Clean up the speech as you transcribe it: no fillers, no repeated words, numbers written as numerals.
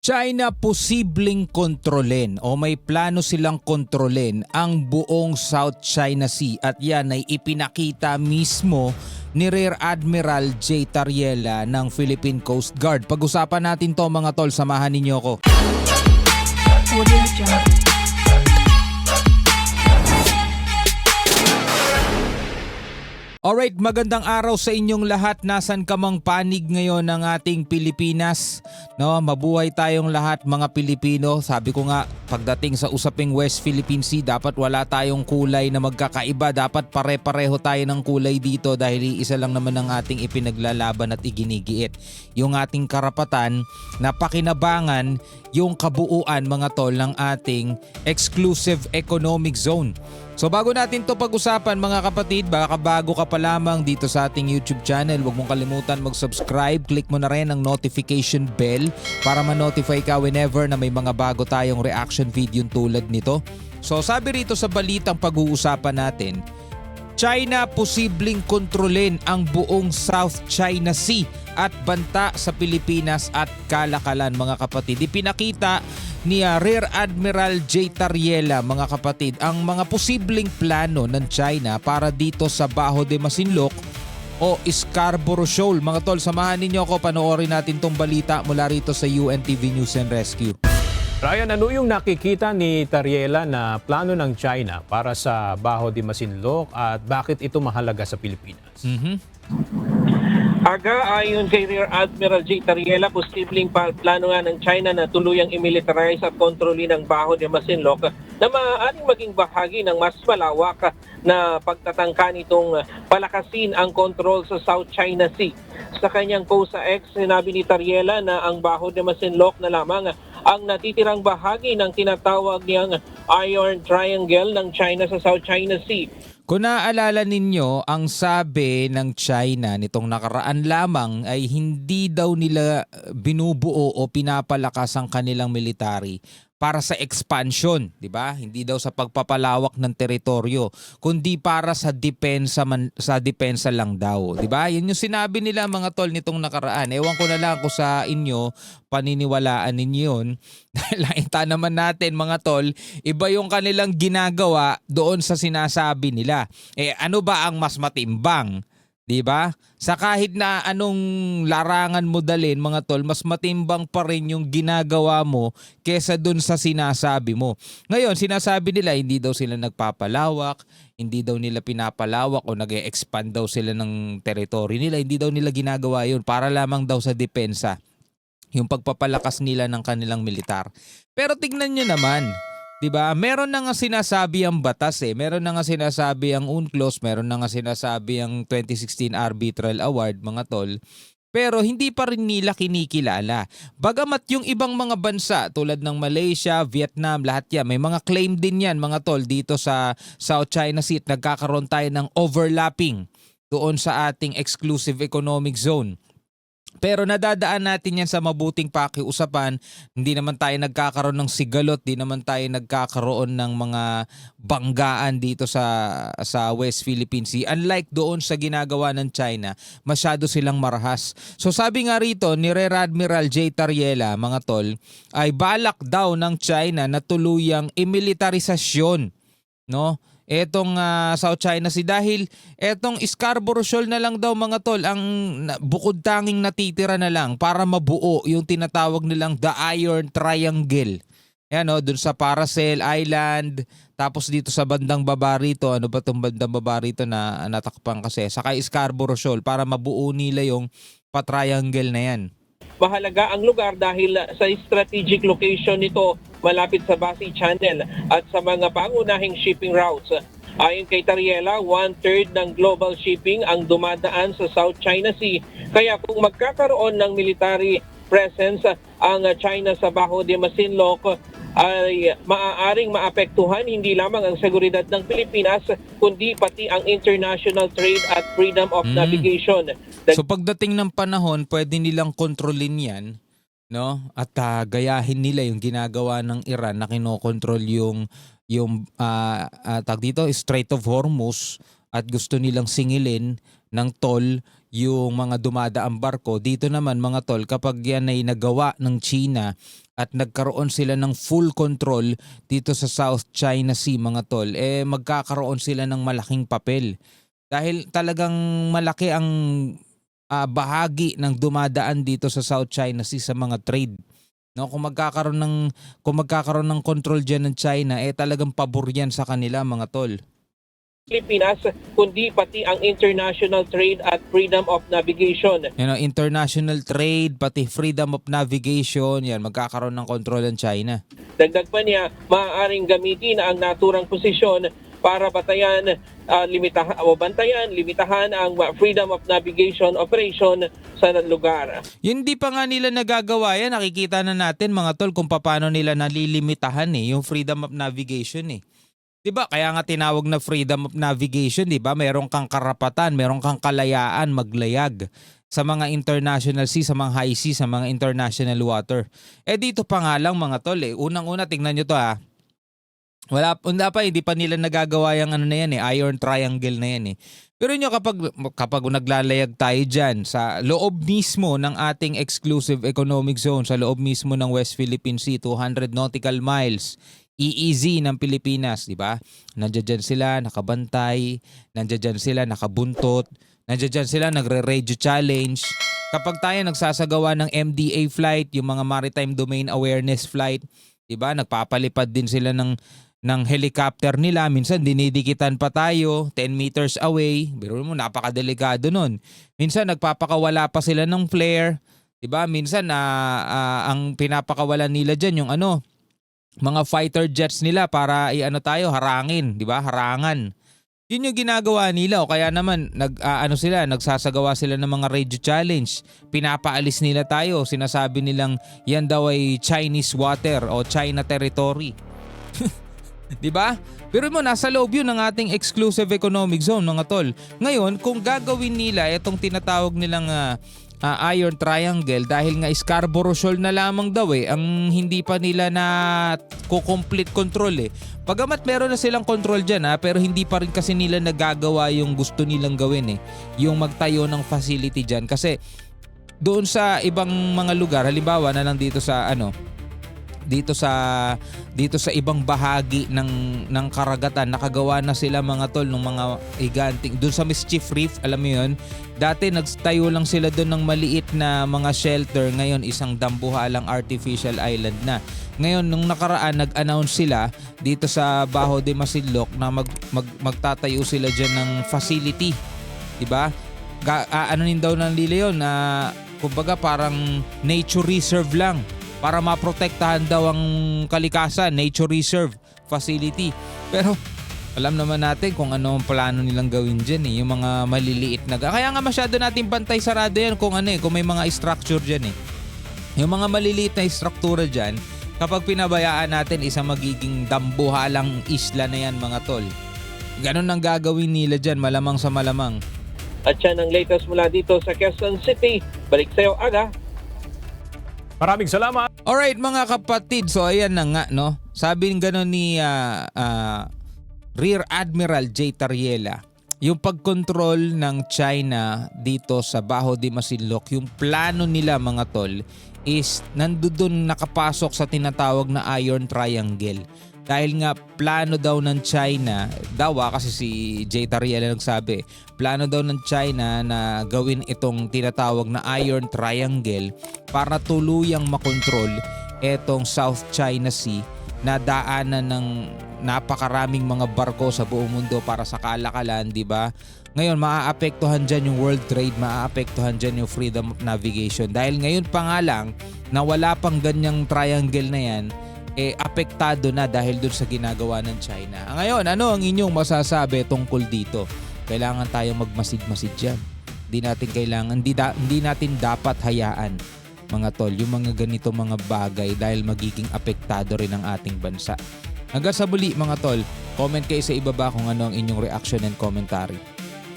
China posibleng kontrolin o may plano silang kontrolin ang buong South China Sea at yan ay ipinakita mismo ni Rear Admiral J. Tariela ng Philippine Coast Guard. Pag-usapan natin to mga tol, samahan ninyo ko. Alright, magandang araw sa inyong lahat. Nasan ka mang panig ngayon ng ating Pilipinas? No, mabuhay tayong lahat mga Pilipino. Sabi ko nga, pagdating sa usaping West Philippine Sea, dapat wala tayong kulay na magkakaiba. Dapat pare-pareho tayo ng kulay dito dahil isa lang naman ang ating ipinaglalaban at iginigiit. Yung ating karapatan na pakinabangan yung kabuuan mga tol ng ating exclusive economic zone. So bago natin to pag-usapan mga kapatid, baka bago ka pa lamang dito sa ating YouTube channel, huwag mong kalimutan mag-subscribe, click mo na rin ang notification bell para ma-notify ka whenever na may mga bago tayong reaction video tulad nito. So sabi rito sa balitang pag-uusapan natin, China posibleng kontrolin ang buong South China Sea at banta sa Pilipinas at kalakalan mga kapatid. Ipinakita ni Rear Admiral J. Tariela mga kapatid ang mga posibleng plano ng China para dito sa Bajo de Masinloc o Scarborough Shoal. Mga tol, samahan ninyo ako, panoorin natin tong balita mula rito sa UNTV News and Rescue. Ryan, ano yung nakikita ni Tariela na plano ng China para sa Bajo de Masinloc at bakit ito mahalaga sa Pilipinas? Ayon kay Rear Admiral J. Tariela, posibleng plano nga ng China na tuluyang imilitarize at kontrolin ang Bajo de Masinloc na maaaring maging bahagi ng mas malawak na pagtatangka nitong palakasin ang kontrol sa South China Sea. Sa kanyang post sa X, sinabi ni Tariela na ang Bajo de Masinloc na lamang ang natitirang bahagi ng tinatawag niyang Iron Triangle ng China sa South China Sea. Kung naaalala ninyo, ang sabi ng China nitong nakaraan lamang ay hindi daw nila binubuo o pinapalakas ang kanilang military para sa expansion, di ba? Hindi daw sa pagpapalawak ng teritoryo, kundi para sa depensa lang daw, di ba? Yan yung sinabi nila mga tol nitong nakaraan. Ewan ko na lang kung sa inyo paniniwalaan ninyo yun. Dahil nakita naman natin mga tol, iba yung kanilang ginagawa doon sa sinasabi nila. Ano ba ang mas matimbang? 'Di ba? Sa kahit na anong larangan mo dalhin mga tol, mas matimbang pa rin yung ginagawa mo kesa dun sa sinasabi mo. Ngayon, sinasabi nila hindi daw sila nagpapalawak, hindi daw nila pinapalawak o nag-e-expand daw sila ng territory nila. Hindi daw nila ginagawa yun para lamang daw sa depensa, yung pagpapalakas nila ng kanilang militar. Pero tignan nyo naman, 'di ba? Meron na nga sinasabi ang batas meron na nga sinasabi ang UNCLOS, meron na nga sinasabi ang 2016 Arbitral Award mga tol. Pero hindi pa rin nila kinikilala. Bagamat yung ibang mga bansa tulad ng Malaysia, Vietnam, lahat yan, may mga claim din yan mga tol dito sa South China Sea. Nagkakaroon tayo ng overlapping doon sa ating exclusive economic zone. Pero nadadaan natin yan sa mabuting pakiusapan. Hindi naman tayo nagkakaroon ng sigalot, di naman tayo nagkakaroon ng mga banggaan dito sa West Philippine Sea. Unlike doon sa ginagawa ng China, masyado silang marahas. So sabi nga rito ni Rear Admiral J. Tariela, mga tol, ay balak daw ng China na tuluyang imilitarisasyon, no? Etong South China Sea dahil etong Scarborough Shoal na lang daw mga tol ang bukod tanging natitira na lang para mabuo yung tinatawag nilang the Iron Triangle. Ayan dun sa Paracel Island, tapos dito sa bandang baba rito, ano ba itong bandang baba rito na natakpan kasi, saka Scarborough Shoal para mabuo nila yung pa-triangle na yan. Mahalaga ang lugar dahil sa strategic location nito malapit sa Basi Channel at sa mga pangunahing shipping routes. Ayon kay Tariela, 1/3 ng global shipping ang dumadaan sa South China Sea. Kaya kung magkakaroon ng military presence ang China sa Bajo de Masinloc, ay maaaring maapektuhan hindi lamang ang seguridad ng Pilipinas kundi pati ang international trade at freedom of navigation. So pagdating ng panahon, pwede nilang kontrolin yan, no? At gayahin nila yung ginagawa ng Iran na kinokontrol yung tag dito, Strait of Hormuz, at gusto nilang singilin ng toll yung mga dumadaang barko. Dito naman mga tol, kapag yan ay nagawa ng China at nagkaroon sila ng full control dito sa South China Sea mga tol, magkakaroon sila ng malaking papel. Dahil talagang malaki ang bahagi ng dumadaan dito sa South China Sea sa mga trade. No, kung magkakaroon ng control diyan ng China, talagang pabor yan sa kanila mga tol. Pilipinas, kundi pati ang international trade at freedom of navigation. International trade, pati freedom of navigation, yan, magkakaroon ng control ng China. Dagdag pa niya, maaaring gamitin ang naturang posisyon para bantayan ang freedom of navigation operation sa lugar. Hindi pa nga nila nagagawa yan. Nakikita na natin mga tol kung paano nila nalilimitahan yung freedom of navigation . Diba? Kaya nga tinawag na freedom of navigation, diba? Meron kang karapatan, meron kang kalayaan maglayag sa mga international sea, sa mga high sea, sa mga international water. Dito pa nga lang mga tol, unang-una tingnan nyo to Wala pa, hindi pa nila nagagawa yung iron triangle na yan . Pero nyo kapag naglalayag tayo dyan sa loob mismo ng ating exclusive economic zone, sa loob mismo ng West Philippine Sea, 200 nautical miles, EEZ ng Pilipinas, di ba? Nandiyan sila, nakabantay, nandiyan sila, nakabuntot, nandiyan sila, nagre-radio challenge. Kapag tayo nagsasagawa ng MDA flight, yung mga maritime domain awareness flight, di ba? Nagpapalipad din sila ng helicopter nila. Minsan dinidikitan pa tayo 10 meters away. Pero mo, napakadelikado nun. Minsan nagpapakawala pa sila ng flare. Diba? Minsan ang pinapakawalan nila dyan yung mga fighter jets nila para harangin. Diba? Harangan. Yun yung ginagawa nila. O kaya naman nagsasagawa sila ng mga radio challenge. Pinapaalis nila tayo. Sinasabi nilang yan daw ay Chinese water o China territory. Diba? Pero nasa loob yun ng ating exclusive economic zone mga tol. Ngayon, kung gagawin nila itong tinatawag nilang iron triangle, dahil nga Scarborough Shoal na lamang daw ang hindi pa nila na complete control . Pagamat meron na silang control dyan pero hindi pa rin kasi nila nagagawa yung gusto nilang gawin . Yung magtayo ng facility dyan. Kasi doon sa ibang mga lugar, halimbawa na lang dito sa dito sa ibang bahagi ng karagatan, nakagawa na sila mga tol ng mga higanting doon sa Mischief Reef, alam mo yun, dati nagtayo lang sila doon ng maliit na mga shelter, ngayon isang dambuhalang artificial island na. Ngayon nung nakaraan nag-announce sila dito sa Baho de Masinloc na magtatayo sila diyan ng facility, di ba? Daw ng nila yun na kumbaga parang nature reserve lang, para maprotektahan daw ang kalikasan, nature reserve facility. Pero alam naman natin kung ano ang plano nilang gawin dyan yung mga maliliit na. Kaya nga masyado natin bantay sarado yan kung kung may mga structure dyan Yung mga maliliit na struktura dyan, kapag pinabayaan natin, isang magiging dambuhalang isla na yan mga tol. Ganon ang gagawin nila dyan, malamang sa malamang. At yan ang latest mula dito sa Quezon City. Balik sa'yo, Aga. Maraming salamat. Alright mga kapatid, so ayan na nga Sabi gano'n ni Rear Admiral J. Tariela, yung pagkontrol ng China dito sa Baho de Masinloc, yung plano nila mga tol is nandoon nakapasok sa tinatawag na iron triangle. Dahil nga plano daw ng China, kasi si J. Tariela nagsabi, plano daw ng China na gawin itong tinatawag na iron triangle para tuluyang makontrol itong South China Sea na daanan ng napakaraming mga barko sa buong mundo para sa kalakalan, di ba? Ngayon, maaapektuhan dyan yung world trade, maaapektuhan dyan yung freedom of navigation. Dahil ngayon pa nga lang, na wala pang ganyang triangle na yan, apektado na dahil dun sa ginagawa ng China. Ngayon, ano ang inyong masasabi tungkol dito? Kailangan tayong magmasid-masid dyan. Hindi natin dapat hayaan mga tol, yung mga ganito mga bagay dahil magiging apektado rin ang ating bansa. Hanggang sa muli mga tol, comment kayo sa ibaba kung ano ang inyong reaction and commentary.